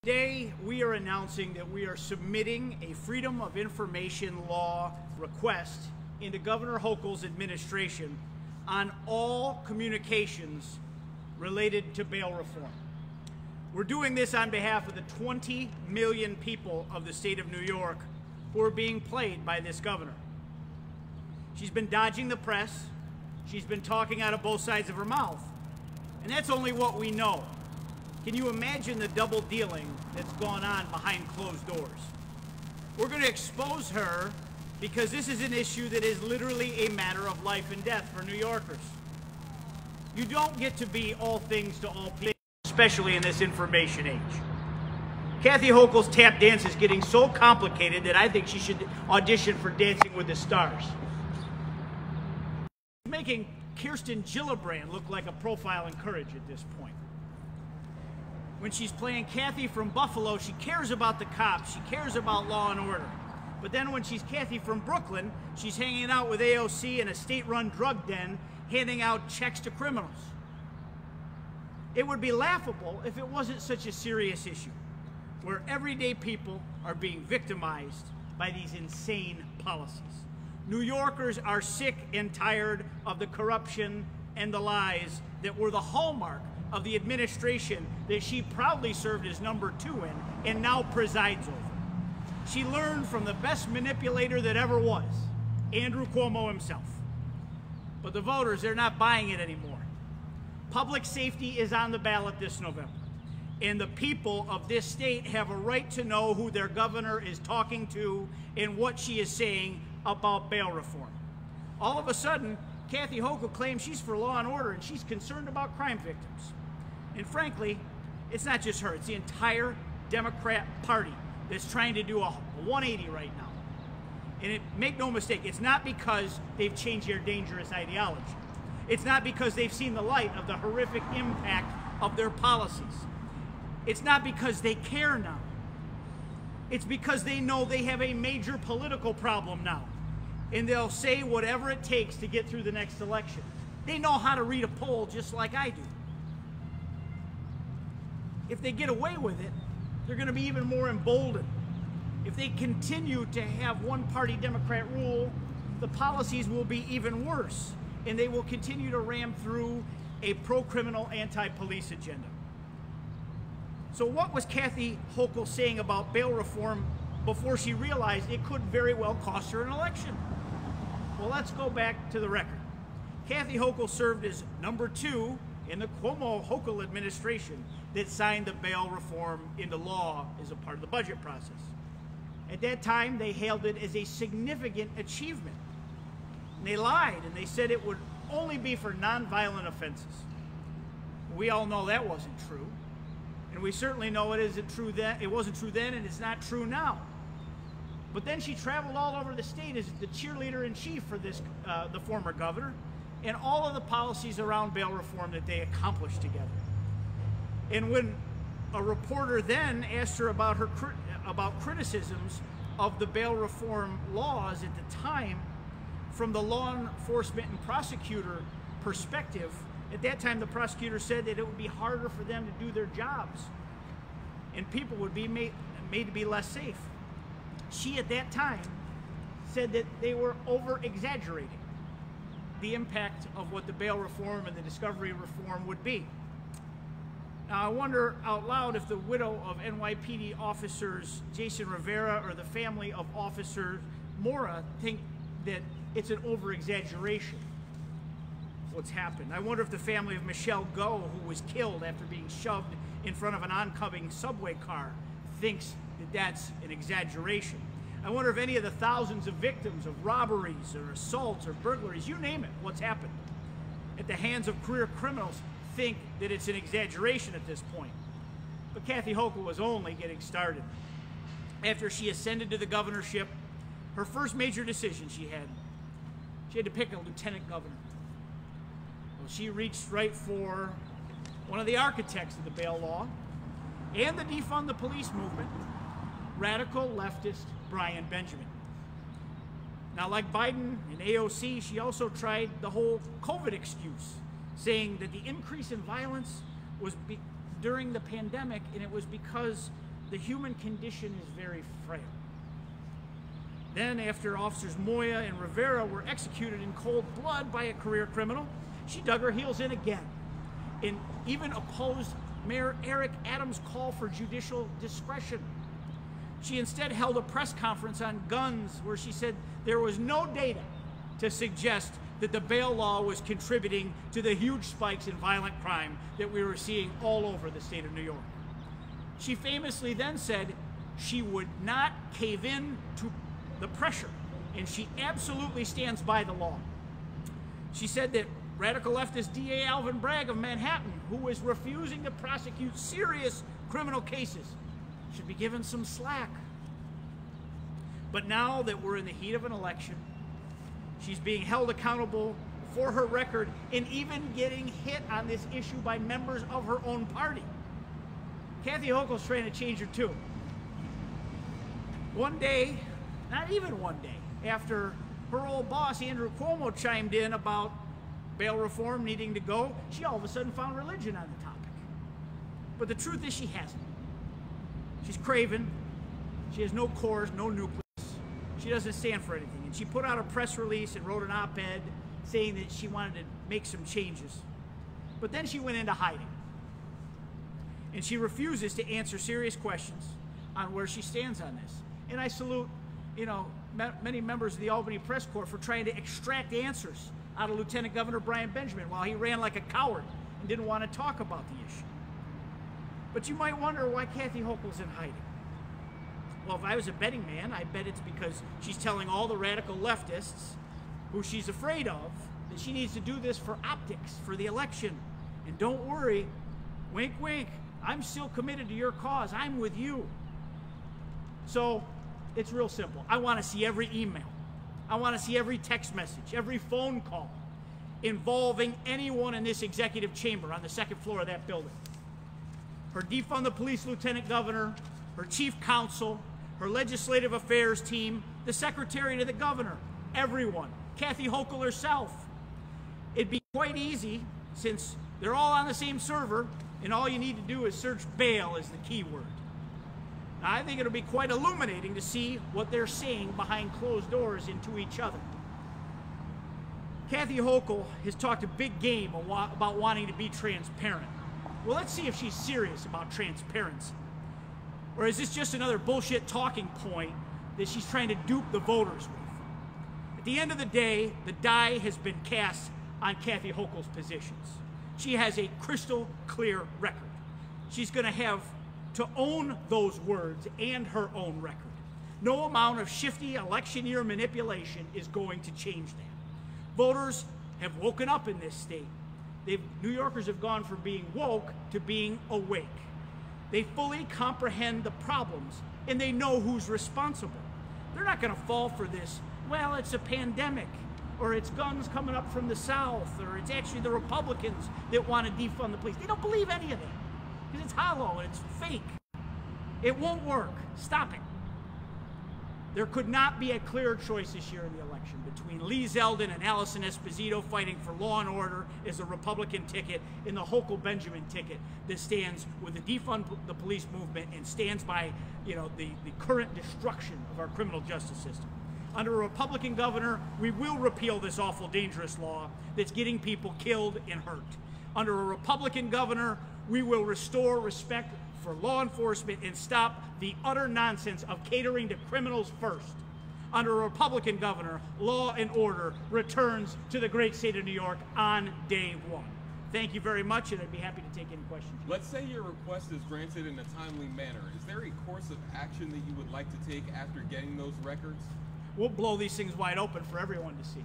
Today, we are announcing that we are submitting a Freedom of Information law request into Governor Hochul's administration on all communications related to bail reform. We're doing this on behalf of the 20 million people of the state of New York who are being played by this governor. She's been dodging the press. She's been talking out of both sides of her mouth. And that's only what we know. Can you imagine the double dealing that's gone on behind closed doors? We're going to expose her because this is an issue that is literally a matter of life and death for New Yorkers. You don't get to be all things to all people, especially in this information age. Kathy Hochul's tap dance is getting so complicated that I think she should audition for Dancing with the Stars. Making Kirsten Gillibrand look like a profile in Courage at this point. When she's playing Kathy from Buffalo, she cares about the cops, she cares about law and order. But then when she's Kathy from Brooklyn, she's hanging out with AOC in a state-run drug den, handing out checks to criminals. It would be laughable if it wasn't such a serious issue, where everyday people are being victimized by these insane policies. New Yorkers are sick and tired of the corruption and the lies that were the hallmark of the administration that she proudly served as #2 in and now presides over. She learned from the best manipulator that ever was, Andrew Cuomo himself. But the voters, they're not buying it anymore. Public safety is on the ballot this November, and the people of this state have a right to know who their governor is talking to and what she is saying about bail reform. All of a sudden, Kathy Hochul claims she's for law and order and she's concerned about crime victims. And frankly, it's not just her, it's the entire Democrat Party that's trying to do a 180 right now. And make no mistake, it's not because they've changed their dangerous ideology. It's not because they've seen the light of the horrific impact of their policies. It's not because they care now. It's because they know they have a major political problem now. And they'll say whatever it takes to get through the next election. They know how to read a poll just like I do. If they get away with it, they're going to be even more emboldened. If they continue to have one-party Democrat rule, the policies will be even worse, and they will continue to ram through a pro-criminal, anti-police agenda. So what was Kathy Hochul saying about bail reform before she realized it could very well cost her an election? Well, let's go back to the record. Kathy Hochul served as #2 in the Cuomo-Hochul administration that signed the bail reform into law as a part of the budget process. At that time, they hailed it as a significant achievement. And they lied, and they said it would only be for nonviolent offenses. We all know that wasn't true. And we certainly know it isn't true then. It wasn't true then, and it's not true now. But then she traveled all over the state as the cheerleader-in-chief for this, the former governor, and all of the policies around bail reform that they accomplished together. And when a reporter then asked her about about criticisms of the bail reform laws at the time, from the law enforcement and prosecutor perspective, at that time the prosecutor said that it would be harder for them to do their jobs, and people would be made to be less safe. She, at that time, said that they were over-exaggerating the impact of what the bail reform and the discovery reform would be. Now, I wonder out loud if the widow of NYPD officers Jason Rivera or the family of Officer Mora think that it's an over-exaggeration of what's happened. I wonder if the family of Michelle Go, who was killed after being shoved in front of an oncoming subway car, thinks that that's an exaggeration. I wonder if any of the thousands of victims of robberies or assaults or burglaries, you name it, what's happened, at the hands of career criminals, think that it's an exaggeration at this point. But Kathy Hochul was only getting started. After she ascended to the governorship, her first major decision she had to pick a lieutenant governor. Well, she reached right for one of the architects of the bail law and the defund the police movement, radical leftist Brian Benjamin. Now, like Biden and AOC, she also tried the whole COVID excuse, saying that the increase in violence was during the pandemic, and it was because the human condition is very frail. Then, after Officers Moya and Rivera were executed in cold blood by a career criminal, she dug her heels in again and even opposed Mayor Eric Adams' call for judicial discretion. She instead held a press conference on guns where she said there was no data to suggest that the bail law was contributing to the huge spikes in violent crime that we were seeing all over the state of New York. She famously then said she would not cave in to the pressure, and she absolutely stands by the law. She said that radical leftist DA Alvin Bragg of Manhattan, who is refusing to prosecute serious criminal cases, should be given some slack. But now that we're in the heat of an election, she's being held accountable for her record and even getting hit on this issue by members of her own party. Kathy Hochul's trying to change her tune. One day, not even one day, after her old boss, Andrew Cuomo, chimed in about bail reform needing to go, she all of a sudden found religion on the topic. But the truth is she hasn't. She's craven. She has no cores, no nucleus. She doesn't stand for anything. And she put out a press release and wrote an op-ed saying that she wanted to make some changes. But then she went into hiding. And she refuses to answer serious questions on where she stands on this. And I salute, many members of the Albany Press Corps for trying to extract answers out of Lieutenant Governor Brian Benjamin while he ran like a coward and didn't want to talk about the issue. But you might wonder why Kathy Hochul's in hiding. Well, if I was a betting man, I bet it's because she's telling all the radical leftists who she's afraid of that she needs to do this for optics, for the election. And don't worry, wink, wink, I'm still committed to your cause. I'm with you. So it's real simple. I want to see every email. I want to see every text message, every phone call involving anyone in this executive chamber on the second floor of that building. Her defund the police lieutenant governor, her chief counsel, her legislative affairs team, the secretary to the governor, everyone, Kathy Hochul herself. It'd be quite easy, since they're all on the same server, and all you need to do is search bail as the keyword. Now, I think it'll be quite illuminating to see what they're saying behind closed doors into each other. Kathy Hochul has talked a big game about wanting to be transparent. Well, let's see if she's serious about transparency. Or is this just another bullshit talking point that she's trying to dupe the voters with? At the end of the day, the die has been cast on Kathy Hochul's positions. She has a crystal clear record. She's going to have to own those words and her own record. No amount of shifty election year manipulation is going to change that. Voters have woken up in this state. New Yorkers have gone from being woke to being awake. They fully comprehend the problems, and they know who's responsible. They're not going to fall for this, well, it's a pandemic, or it's guns coming up from the South, or it's actually the Republicans that want to defund the police. They don't believe any of that, because it's hollow and it's fake. It won't work. Stop it. There could not be a clearer choice this year in the election between Lee Zeldin and Allison Esposito fighting for law and order as a Republican ticket and the Hochul Benjamin ticket that stands with the defund the police movement and stands by, the current destruction of our criminal justice system. Under a Republican governor, we will repeal this awful, dangerous law that's getting people killed and hurt. Under a Republican governor, we will restore respect for law enforcement and stop the utter nonsense of catering to criminals first. Under a Republican governor, law and order returns to the great state of New York on day one. Thank you very much, and I'd be happy to take any questions. Let's say your request is granted in a timely manner. Is there a course of action that you would like to take after getting those records? We'll blow these things wide open for everyone to see.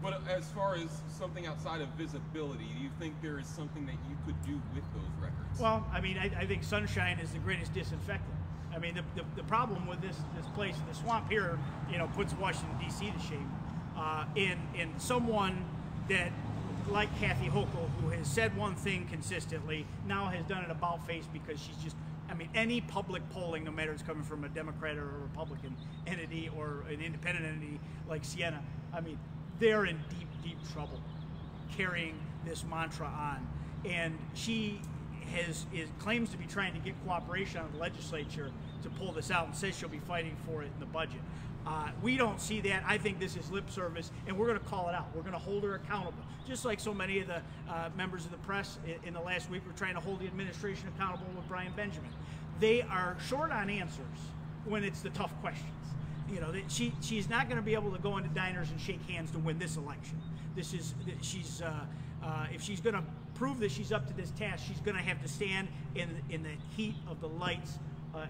But as far as something outside of visibility, do you think there is something that you could do with those records? Well, I mean, I think sunshine is the greatest disinfectant. I mean, the problem with this place, the swamp here, puts Washington, D.C. to shame. In someone that, like Kathy Hochul, who has said one thing consistently, now has done an about-face because she's just, any public polling, no matter if it's coming from a Democrat or a Republican entity or an independent entity like Siena, they're in deep, deep trouble carrying this mantra on. And she claims to be trying to get cooperation out of the legislature to pull this out, and says she'll be fighting for it in the budget. We don't see that. I think this is lip service, and we're going to call it out. We're going to hold her accountable, just like so many of the members of the press in the last week were trying to hold the administration accountable with Brian Benjamin. They are short on answers when it's the tough questions. You know, she's not going to be able to go into diners and shake hands to win this election. If she's going to prove that she's up to this task, she's going to have to stand in the heat of the lights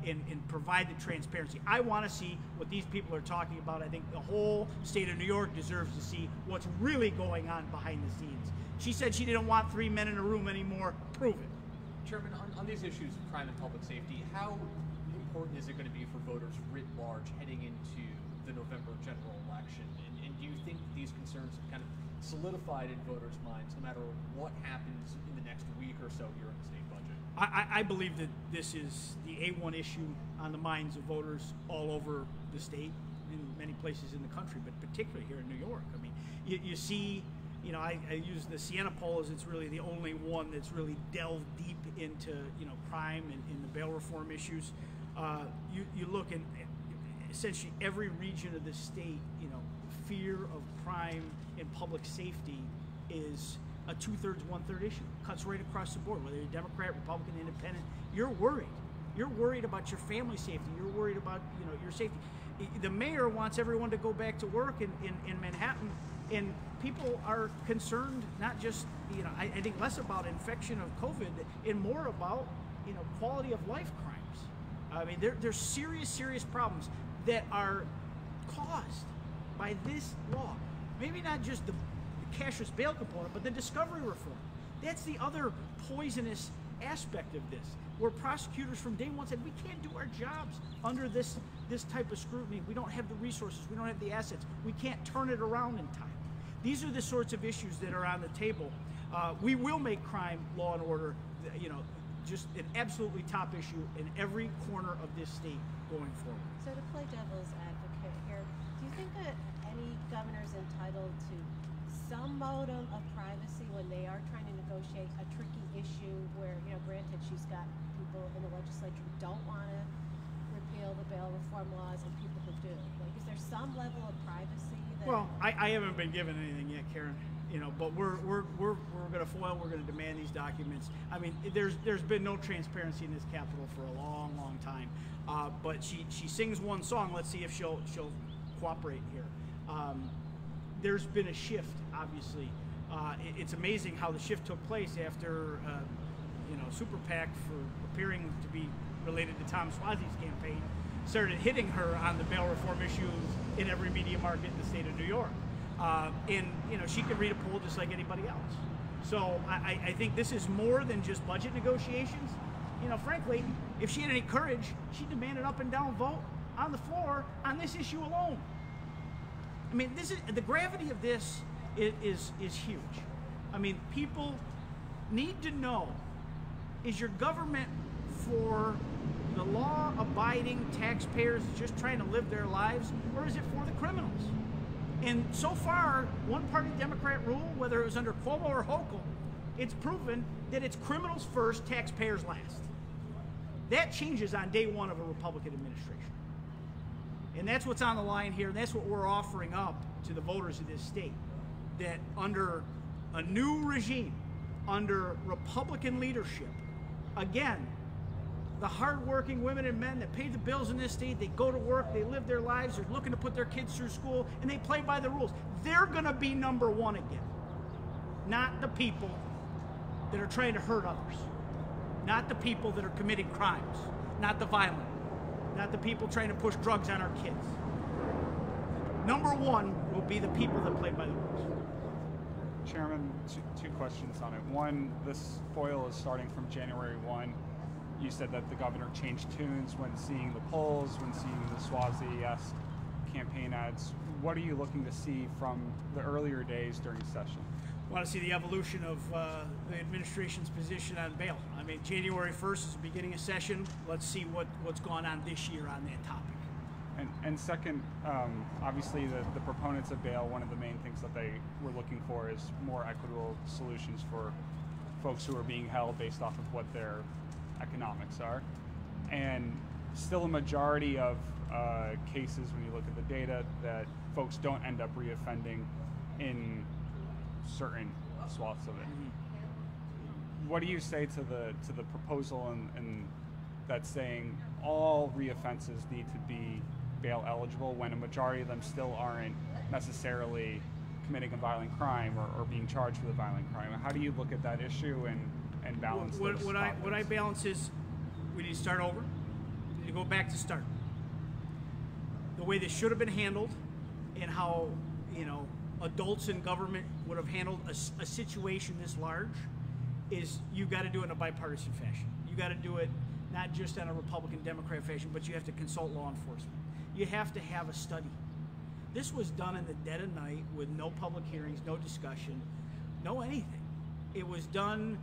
and provide the transparency. I want to see what these people are talking about. I think the whole state of New York deserves to see what's really going on behind the scenes. She said she didn't want 3 men in a room anymore. Prove it. Chairman, on these issues of crime and public safety, how important is it going to be for voters writ large heading into the November general election? And do you think these concerns have kind of solidified in voters' minds no matter what happens in the next week or so here in the state budget? I believe that this is the A1 issue on the minds of voters all over the state, in many places in the country, but particularly here in New York. I mean, you see, you know, I use the Siena poll as it's really the only one that's really delved deep into, you know, crime and the bail reform issues. You look in essentially every region of the state, you know, fear of crime and public safety is a 2/3, 1/3 issue. Cuts right across the board, whether you're Democrat, Republican, Independent. You're worried. You're worried about your family safety. You're worried about, you know, your safety. The mayor wants everyone to go back to work in Manhattan, and people are concerned not just, you know, I think less about infection of COVID and more about, you know, quality of life crimes. I mean, there's serious problems that are caused by this law. Maybe not just the cashless bail component, but the discovery reform. That's the other poisonous aspect of this, where prosecutors from day one said, we can't do our jobs under this type of scrutiny. We don't have the resources, we don't have the assets, we can't turn it around in time. These are the sorts of issues that are on the table. We will make crime, law, and order, you know, just an absolutely top issue in every corner of this state going forward. So to play devil's advocate here, do you think that any governor is entitled to some modicum of privacy when they are trying to negotiate a tricky issue where, you know, granted she's got people in the legislature who don't want to repeal the bail reform laws and people who do? Like, is there some level of privacy that... Well, I haven't been given anything yet, Karen. You know, but we're going to foil. We're going to demand these documents. I mean, there's been no transparency in this Capitol for a long time. But she sings one song. Let's see if she'll cooperate here. There's been a shift, obviously. It's amazing how the shift took place after you know, Super PAC, for appearing to be related to Tom Suozzi's campaign, started hitting her on the bail reform issues in every media market in the state of New York. And, you know, she can read a poll just like anybody else. So I think this is more than just budget negotiations. You know, frankly, if she had any courage, she'd demand an up and down vote on the floor on this issue alone. I mean, this is the gravity of this is huge. I mean, people need to know, is your government for the law-abiding taxpayers just trying to live their lives, or is it for the criminals? And so far, one-party Democrat rule, whether it was under Cuomo or Hochul, it's proven that it's criminals first, taxpayers last. That changes on day one of a Republican administration. And that's what's on the line here, and that's what we're offering up to the voters of this state, that under a new regime, under Republican leadership, again, the hardworking women and men that pay the bills in this state, they go to work, they live their lives, they're looking to put their kids through school, and they play by the rules. They're going to be number one again. Not the people that are trying to hurt others. Not the people that are committing crimes. Not the violent. Not the people trying to push drugs on our kids. Number one will be the people that play by the rules. Chairman, two questions on it. One, this foil is starting from January 1. You said that the governor changed tunes when seeing the polls, when seeing the Suozzi-esque campaign ads. What are you looking to see from the earlier days during session? I want to see the evolution of the administration's position on bail. I mean, January 1st is the beginning of session. Let's see what's gone on this year on that topic. And second, obviously the proponents of bail, one of the main things that they were looking for is more equitable solutions for folks who are being held based off of what their economics are. And still a majority of cases, when you look at the data, that folks don't end up reoffending in certain swaths of it. What do you say to the proposal and that's saying all reoffenses need to be bail eligible when a majority of them still aren't necessarily committing a violent crime or being charged with a violent crime? How do you look at that issue and balance those what I balance is we need to start over. We need to go back to start. The way this should have been handled and how, you know, adults in government would have handled a situation this large is you got to do it in a bipartisan fashion. You got to do it not just on a Republican-Democrat fashion, but you have to consult law enforcement. You have to have a study. This was done in the dead of night with no public hearings, no discussion, no anything. It was done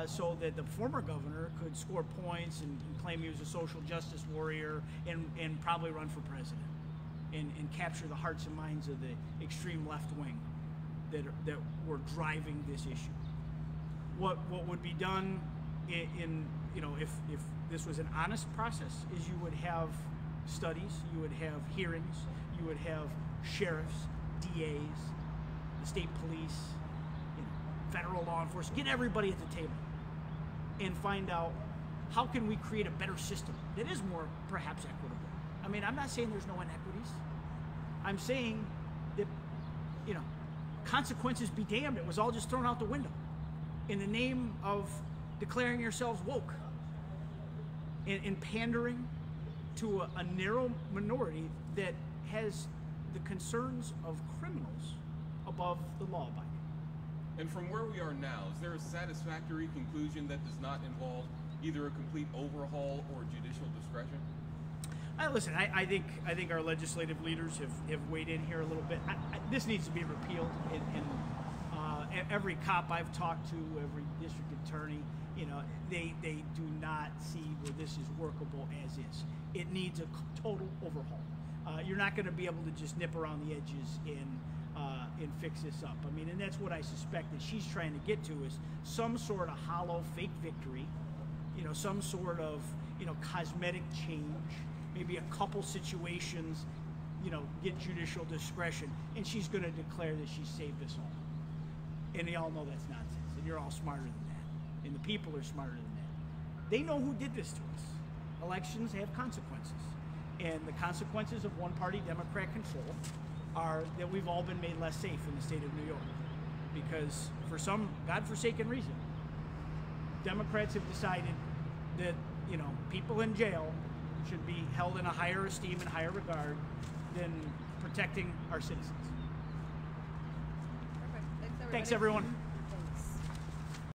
so that the former governor could score points and claim he was a social justice warrior and probably run for president and capture the hearts and minds of the extreme left wing that were driving this issue. What would be done in you know, if this was an honest process, is you would have studies, you would have hearings, you would have sheriffs, DAs, the state police, you know, federal law enforcement, get everybody at the table and find out how can we create a better system that is more perhaps equitable. I mean, I'm not saying there's no inequities. I'm saying that, you know, consequences be damned, it was all just thrown out the window in the name of declaring yourselves woke and pandering to a narrow minority that has the concerns of criminals above the law abiding. And from where we are now, is there a satisfactory conclusion that does not involve either a complete overhaul or judicial discretion? Listen, I think our legislative leaders have weighed in here a little bit. This needs to be repealed. Every cop I've talked to, every district attorney, you know, they do not see where this is workable as is. It needs a total overhaul. You're not going to be able to just nip around the edges and fix this up. I mean, and that's what I suspect that she's trying to get to, is some sort of hollow fake victory, you know, some sort of, you know, cosmetic change, maybe a couple situations, you know, get judicial discretion, and she's going to declare that she saved us all. And they all know that's nonsense, and you're all smarter than that, and the people are smarter than that. They know who did this to us. Elections have consequences, and the consequences of one-party Democrat control are that we've all been made less safe in the state of New York, because for some godforsaken reason, Democrats have decided that, you know, people in jail should be held in a higher esteem and higher regard than protecting our citizens. Perfect. Thanks, everybody. Thanks, everyone.